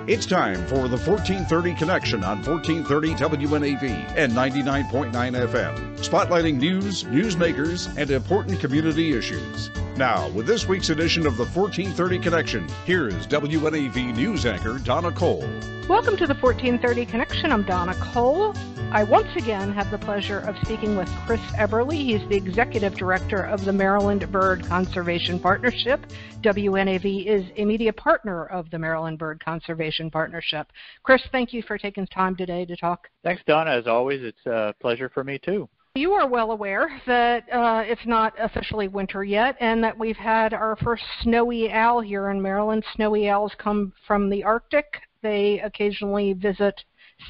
It's time for the 1430 Connection on 1430 WNAV and 99.9 FM, spotlighting news, newsmakers, and important community issues. Now, with this week's edition of the 1430 Connection, here's WNAV news anchor Donna Cole. Welcome to the 1430 Connection. I'm Donna Cole. I once again have the pleasure of speaking with Chris Eberly. He's the Executive Director of the Maryland Bird Conservation Partnership. WNAV is a media partner of the Maryland Bird Conservation Partnership. Chris, thank you for taking time today to talk. Thanks, Donna. As always, it's a pleasure for me, too. You are well aware that it's not officially winter yet and that we've had our first snowy owl here in Maryland. Snowy owls come from the Arctic. They occasionally visit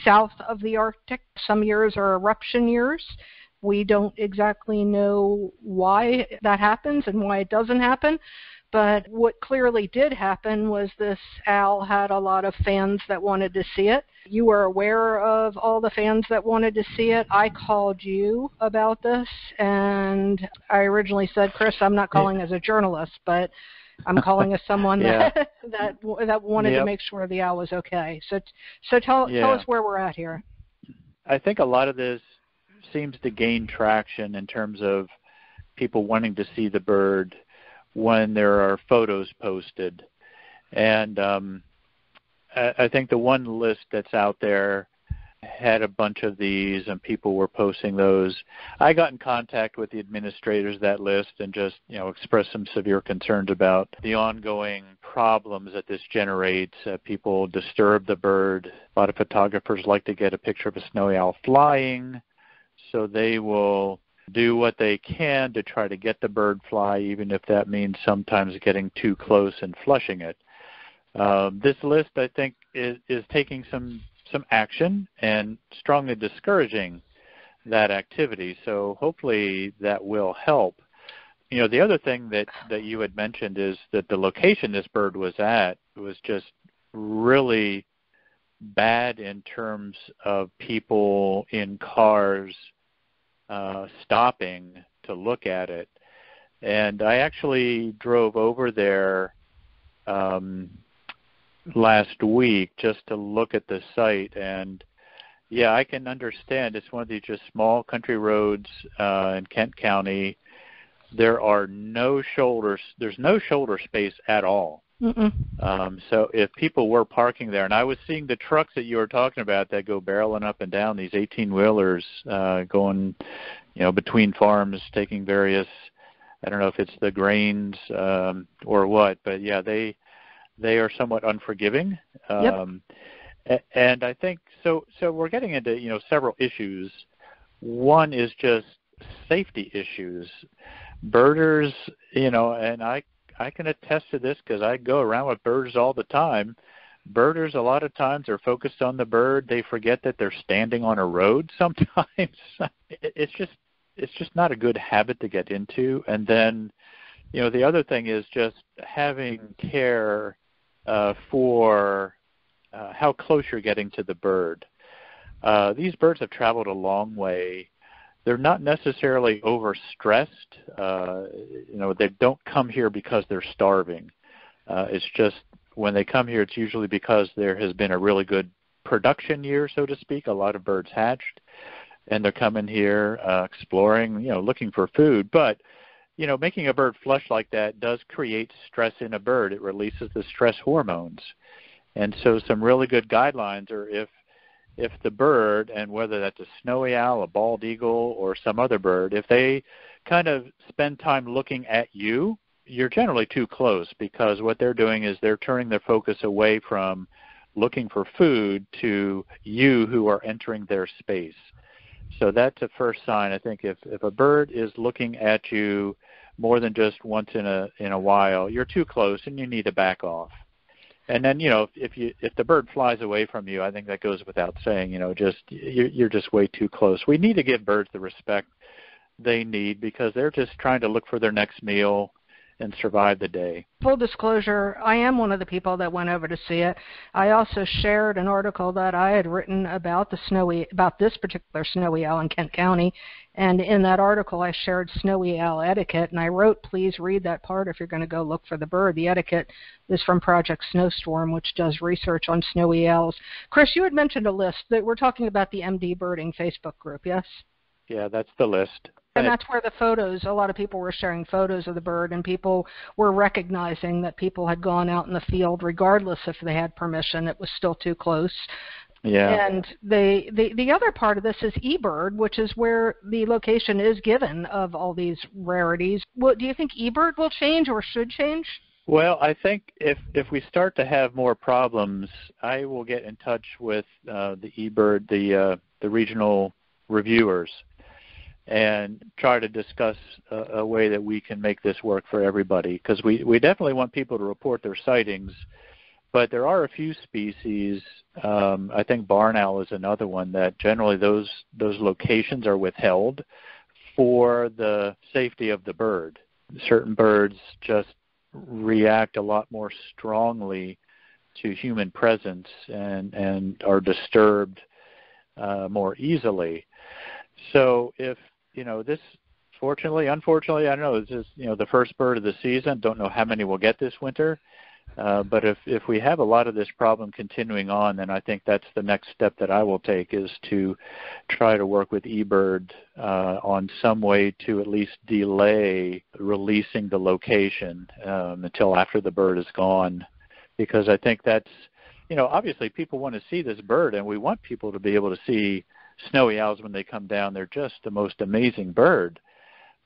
south of the Arctic. Some years are eruption years. We don't exactly know why that happens and why it doesn't happen. But what clearly did happen was this owl had a lot of fans that wanted to see it. You were aware of all the fans that wanted to see it. I called you about this, and I originally said, Chris, I'm not calling as a journalist, but I'm calling as someone that wanted to make sure the owl was okay. So tell us where we're at here. I think a lot of this seems to gain traction in terms of people wanting to see the bird when there are photos posted. And I think the one list that's out there had a bunch of these, and people were posting those. I got in contact with the administrators of that list and just, expressed some severe concerns about the ongoing problems that this generates. People disturb the bird. A lot of photographers like to get a picture of a snowy owl flying, so they will do what they can to try to get the bird fly, even if that means sometimes getting too close and flushing it. This list, I think, is taking some action and strongly discouraging that activity. So hopefully that will help. The other thing that you had mentioned is that the location this bird was at was just really bad in terms of people in cars stopping to look at it. And I actually drove over there last week just to look at the site, and I can understand it's one of these just small country roads in Kent County. There's no shoulder space at all. So if people were parking there, and I was seeing the trucks that you were talking about that go barreling up and down, these 18-wheelers going, between farms, taking various, I don't know if it's the grains or what, but they are somewhat unforgiving. And I think so we're getting into, several issues. One is just safety issues. Birders, and I can attest to this because I go around with birds all the time. Birders a lot of times are focused on the bird. They forget that they're standing on a road sometimes. It's just not a good habit to get into. And then, the other thing is just having care for how close you're getting to the bird. These birds have traveled a long way. They're not necessarily overstressed. They don't come here because they're starving. It's just when they come here, it's usually because there has been a really good production year, so to speak. A lot of birds hatched, and they're coming here exploring, looking for food. But, making a bird flush like that does create stress in a bird. It releases the stress hormones. And so some really good guidelines are if the bird, and whether that's a snowy owl, a bald eagle, or some other bird, if they kind of spend time looking at you, you're generally too close, because what they're doing is they're turning their focus away from looking for food to you who are entering their space. So that's a first sign. I think if a bird is looking at you more than just once in a while, you're too close and you need to back off. And then, if the bird flies away from you, I think that goes without saying. You're just way too close. We need to give birds the respect they need because they're just trying to look for their next meal, and survive the day. Full disclosure, I am one of the people that went over to see it. I also shared an article that I had written about this particular snowy owl in Kent County, and in that article I shared snowy owl etiquette, and I wrote, please read that part if you're going to go look for the bird. The etiquette is from Project Snowstorm, which does research on snowy owls. Chris, you had mentioned a list that we're talking about the MD Birding Facebook group, yes? Yeah, that's the list. And that's where the photos, a lot of people were sharing photos of the bird, and people were recognizing that people had gone out in the field regardless if they had permission. It was still too close. Yeah. And the other part of this is eBird, which is where the location is given of all these rarities. Do you think eBird will change or should change? Well, I think if we start to have more problems, I will get in touch with the eBird, the regional reviewers, and try to discuss a way that we can make this work for everybody, because we definitely want people to report their sightings, but there are a few species, I think barn owl is another one, that generally those locations are withheld for the safety of the bird. Certain birds just react a lot more strongly to human presence and are disturbed more easily. So if, this, unfortunately, I don't know, this is, the first bird of the season. Don't know how many we'll get this winter. But if we have a lot of this problem continuing on, then I think that's the next step that I will take, is to try to work with eBird on some way to at least delay releasing the location until after the bird is gone. Because I think that's, obviously people want to see this bird, and we want people to be able to see snowy owls when they come down. They're just the most amazing bird.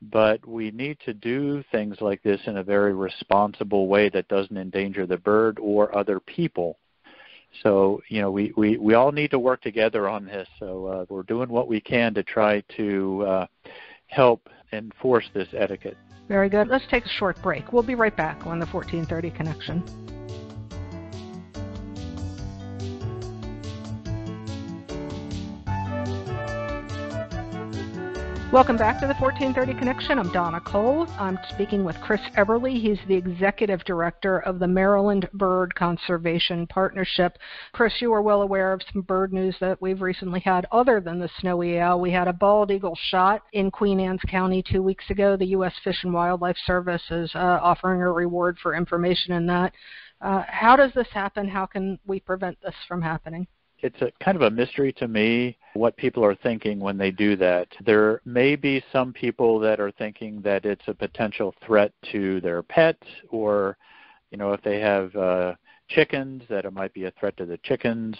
But we need to do things like this in a very responsible way that doesn't endanger the bird or other people. So, we all need to work together on this. So we're doing what we can to try to help enforce this etiquette. Very good. Let's take a short break. We'll be right back on the 1430 Connection. Welcome back to the 1430 Connection. I'm Donna Cole. I'm speaking with Chris Eberly. He's the Executive Director of the Maryland Bird Conservation Partnership. Chris, you are well aware of some bird news that we've recently had other than the snowy owl. We had a bald eagle shot in Queen Anne's County 2 weeks ago. The U.S. Fish and Wildlife Service is offering a reward for information in that. How does this happen? How can we prevent this from happening? It's a kind of a mystery to me what people are thinking when they do that. There may be some people that are thinking that it's a potential threat to their pets, or, if they have chickens, that it might be a threat to the chickens.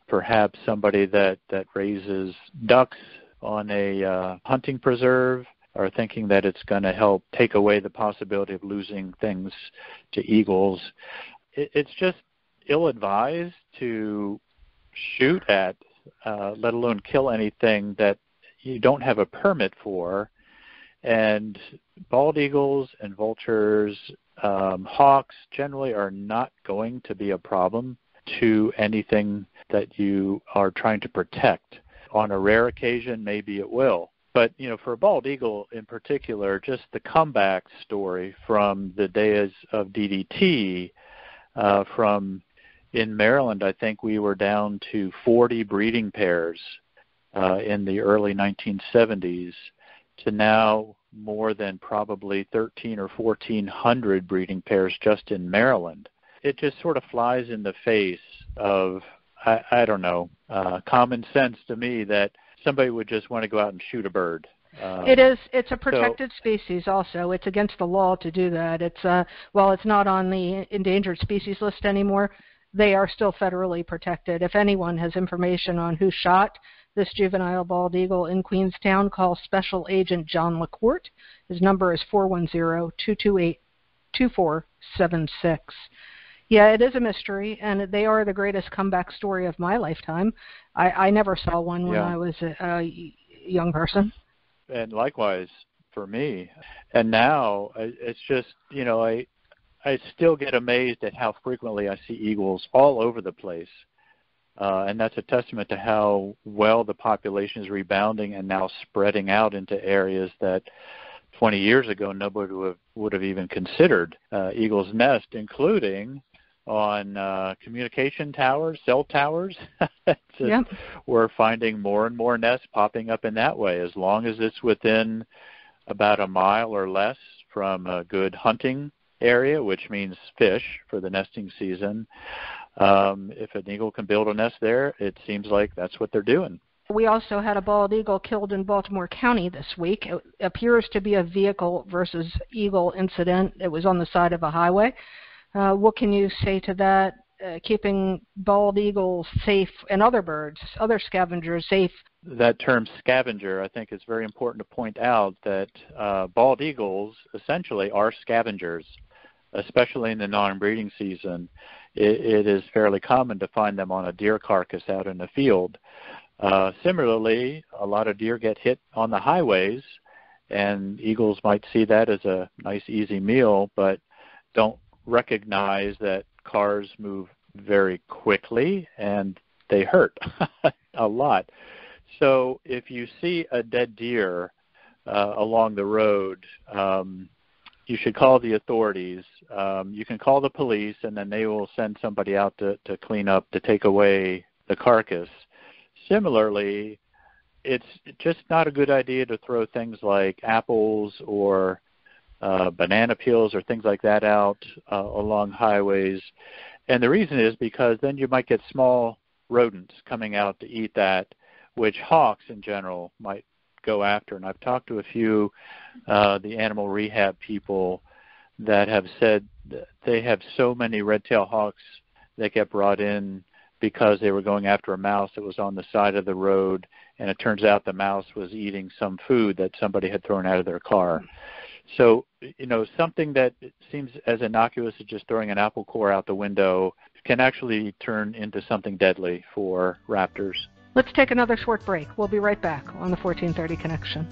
Perhaps somebody that raises ducks on a hunting preserve are thinking that it's going to help take away the possibility of losing things to eagles. It's just ill-advised to shoot at, let alone kill anything that you don't have a permit for. And bald eagles and vultures, hawks generally are not going to be a problem to anything that you are trying to protect. On a rare occasion, maybe it will. But, for a bald eagle in particular, just the comeback story from the days of DDT, in Maryland, I think we were down to 40 breeding pairs in the early 1970s to now more than probably 1,300 or 1,400 breeding pairs just in Maryland. It just sort of flies in the face of, I don't know, common sense to me that somebody would just want to go out and shoot a bird. It's a protected species also. It's against the law to do that. While it's not on the endangered species list anymore, they are still federally protected. If anyone has information on who shot this juvenile bald eagle in Queenstown, call Special Agent John LaCourte. His number is 410-228-2476. Yeah, it is a mystery, and they are the greatest comeback story of my lifetime. I never saw one when I was a young person. And likewise for me. And now it's just, I still get amazed at how frequently I see eagles all over the place. And that's a testament to how well the population is rebounding and now spreading out into areas that 20 years ago, nobody would have even considered eagle's nest, including on communication towers, cell towers. Yep. We're finding more and more nests popping up in that way, as long as it's within about a mile or less from a good hunting area, which means fish for the nesting season. If an eagle can build a nest there, it seems like that's what they're doing. We also had a bald eagle killed in Baltimore County this week. It appears to be a vehicle versus eagle incident. It was on the side of a highway. What can you say to that, keeping bald eagles safe and other birds, other scavengers safe? That term scavenger, I think it's very important to point out that bald eagles essentially are scavengers, especially in the non-breeding season. It is fairly common to find them on a deer carcass out in the field. Similarly, a lot of deer get hit on the highways, and eagles might see that as a nice, easy meal, but don't recognize that cars move very quickly and they hurt a lot. So if you see a dead deer along the road, you should call the authorities. You can call the police, and then they will send somebody out to clean up, to take away the carcass. Similarly, it's just not a good idea to throw things like apples or banana peels or things like that out along highways. And the reason is because then you might get small rodents coming out to eat that, which hawks in general might go after. And I've talked to a few the animal rehab people that have said that they have so many red-tailed hawks that get brought in because they were going after a mouse that was on the side of the road, and it turns out the mouse was eating some food that somebody had thrown out of their car. So, something that seems as innocuous as just throwing an apple core out the window can actually turn into something deadly for raptors. Let's take another short break. We'll be right back on the 1430 Connection.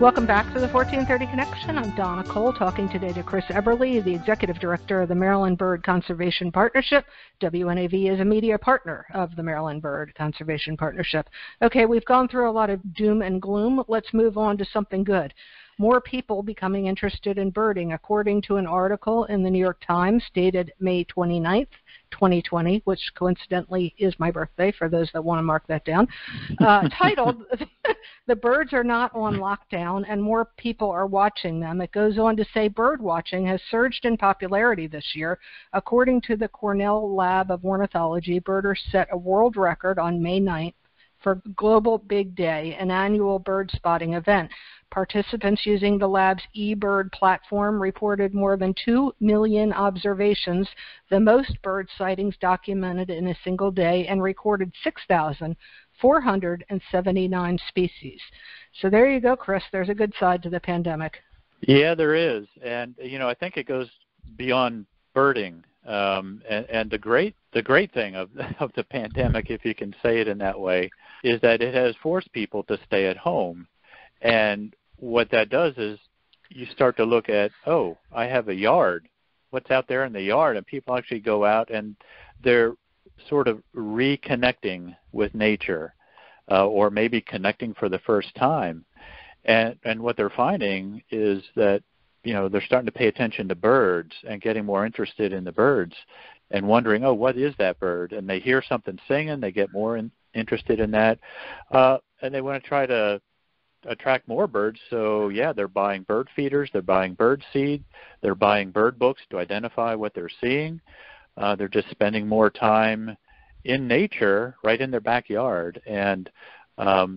Welcome back to the 1430 Connection. I'm Donna Cole, talking today to Chris Eberly, the Executive Director of the Maryland Bird Conservation Partnership. WNAV is a media partner of the Maryland Bird Conservation Partnership. Okay, we've gone through a lot of doom and gloom. Let's move on to something good. More people becoming interested in birding, according to an article in the New York Times dated May 29th, 2020, which coincidentally is my birthday, for those that want to mark that down, titled, "The Birds Are Not on Lockdown and More People Are Watching Them." It goes on to say bird watching has surged in popularity this year. According to the Cornell Lab of Ornithology, birders set a world record on May 9th for Global Big Day, an annual bird spotting event. Participants using the lab's eBird platform reported more than 2 million observations, the most bird sightings documented in a single day, and recorded 6,479 species. So there you go, Chris. There's a good side to the pandemic. Yeah, there is. And, I think it goes beyond birding. And the great thing of the pandemic, if you can say it in that way, is that it has forced people to stay at home. And what that does is you start to look at, I have a yard. What's out there in the yard? And people actually go out and they're sort of reconnecting with nature, or maybe connecting for the first time. And what they're finding is that, they're starting to pay attention to birds and getting more interested in the birds and wondering, what is that bird? And they hear something singing, they get more interested in that, and they want to try to attract more birds. So, they're buying bird feeders, they're buying bird seed, they're buying bird books to identify what they're seeing. They're just spending more time in nature right in their backyard. And a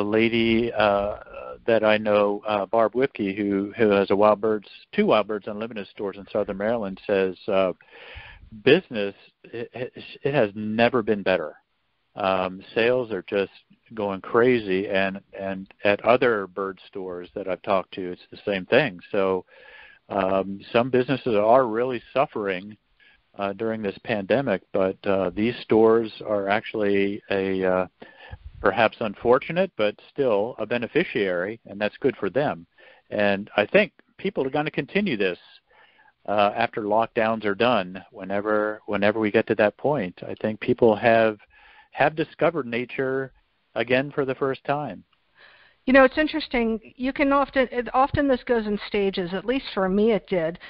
lady that I know, Barb Whipke, who has two Wild Birds Unlimited stores in Southern Maryland, says business, it has never been better. Sales are just going crazy, and at other bird stores that I've talked to, it's the same thing. So some businesses are really suffering during this pandemic, but these stores are actually perhaps unfortunate, but still a beneficiary, and that's good for them. And I think people are going to continue this. after lockdowns are done, whenever we get to that point. I think people have discovered nature again for the first time. You know, it's interesting. You can often this goes in stages. At least for me, it did.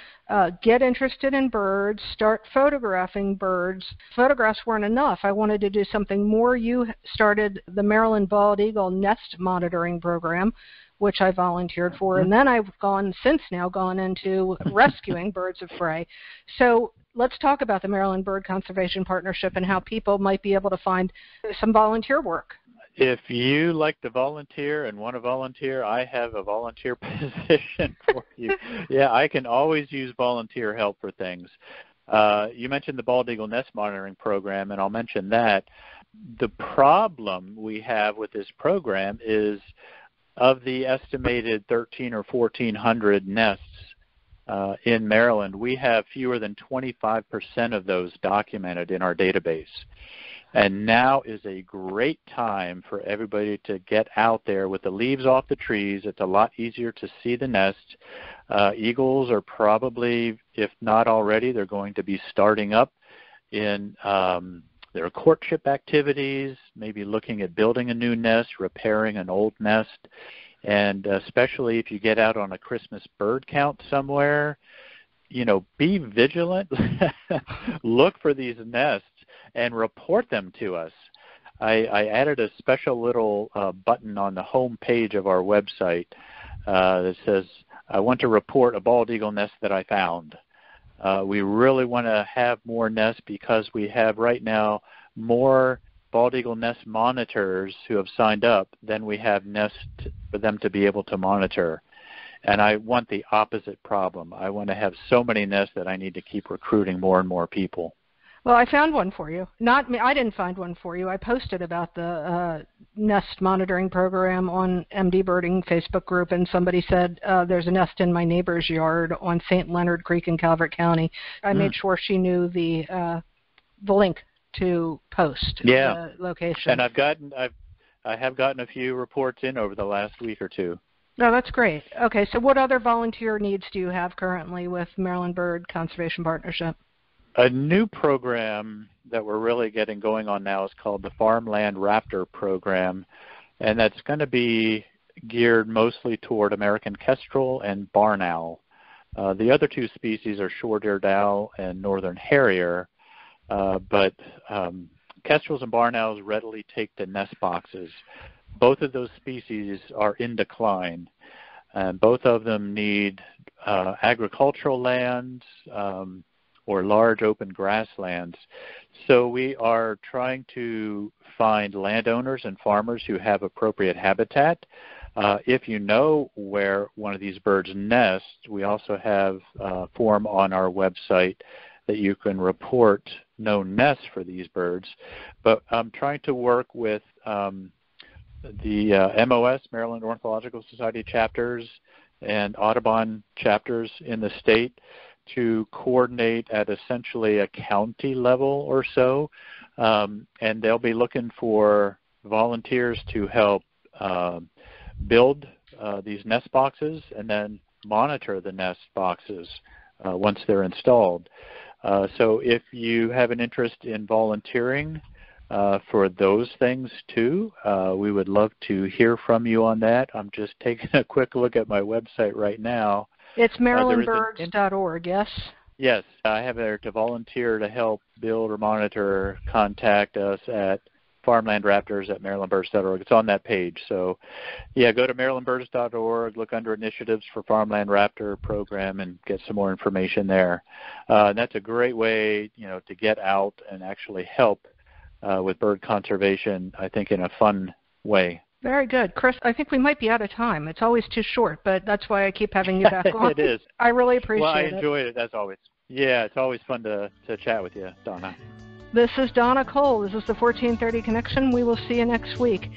Get interested in birds. Start photographing birds. Photographs weren't enough. I wanted to do something more. You started the Maryland Bald Eagle Nest Monitoring Program, which I volunteered for, and then I've gone into rescuing birds of prey. So let's talk about the Maryland Bird Conservation Partnership and how people might be able to find some volunteer work. If you like to volunteer and want to volunteer, I have a volunteer position for you. Yeah, I can always use volunteer help for things. You mentioned the Bald Eagle Nest Monitoring Program, and I'll mention that. The problem we have with this program is of the estimated 1,300 or 1,400 nests in Maryland, we have fewer than 25% of those documented in our database. And now is a great time for everybody to get out there with the leaves off the trees. It's a lot easier to see the nest. Eagles are probably, if not already, they're going to be starting up in their courtship activities, maybe looking at building a new nest, repairing an old nest. And especially if you get out on a Christmas bird count somewhere, you know, be vigilant. Look for these nests and report them to us. I added a special little button on the home page of our website that says, I want to report a bald eagle nest that I found. We really want to have more nests because we have right now more bald eagle nest monitors who have signed up than we have nests for them to be able to monitor. And I want the opposite problem. I want to have so many nests that I need to keep recruiting more and more people. Well, I found one for you. Not me. I didn't find one for you. I posted about the nest monitoring program on MD Birding Facebook group, and somebody said there's a nest in my neighbor's yard on St. Leonard Creek in Calvert County. I made sure she knew the link to post the location. And I have gotten a few reports in over the last week or two. No, that's great. Okay, so what other volunteer needs do you have currently with Maryland Bird Conservation Partnership? A new program that we're really getting going on now is called the Farmland Raptor program, and that's going to be geared mostly toward American kestrel and barn owl. The other two species are short-eared owl and northern harrier, but kestrels and barn owls readily to nest boxes. Both of those species are in decline, and both of them need agricultural lands, or large open grasslands. So we are trying to find landowners and farmers who have appropriate habitat. If you know where one of these birds nest, we also have a form on our website that you can report known nests for these birds. But I'm trying to work with the MOS, Maryland Ornithological Society chapters, and Audubon chapters in the state to coordinate at essentially a county level or so, and they'll be looking for volunteers to help build these nest boxes and then monitor the nest boxes once they're installed. So if you have an interest in volunteering for those things too, we would love to hear from you on that. I'm just taking a quick look at my website right now. It's marylandbirds.org, yes? Yes, I have there to volunteer to help build or monitor. Contact us at farmlandraptors@marylandbirds.org. It's on that page. So, yeah, go to marylandbirds.org, look under initiatives for Farmland Raptor program, and get some more information there. And that's a great way, you know, to get out and actually help with bird conservation, I think, in a fun way. Very good. Chris, I think we might be out of time. It's always too short, but that's why I keep having you back on. It is. I really appreciate it. Well, I enjoyed it, as always. Yeah, it's always fun to chat with you, Donna. This is Donna Cole. This is the 1430 Connection. We will see you next week.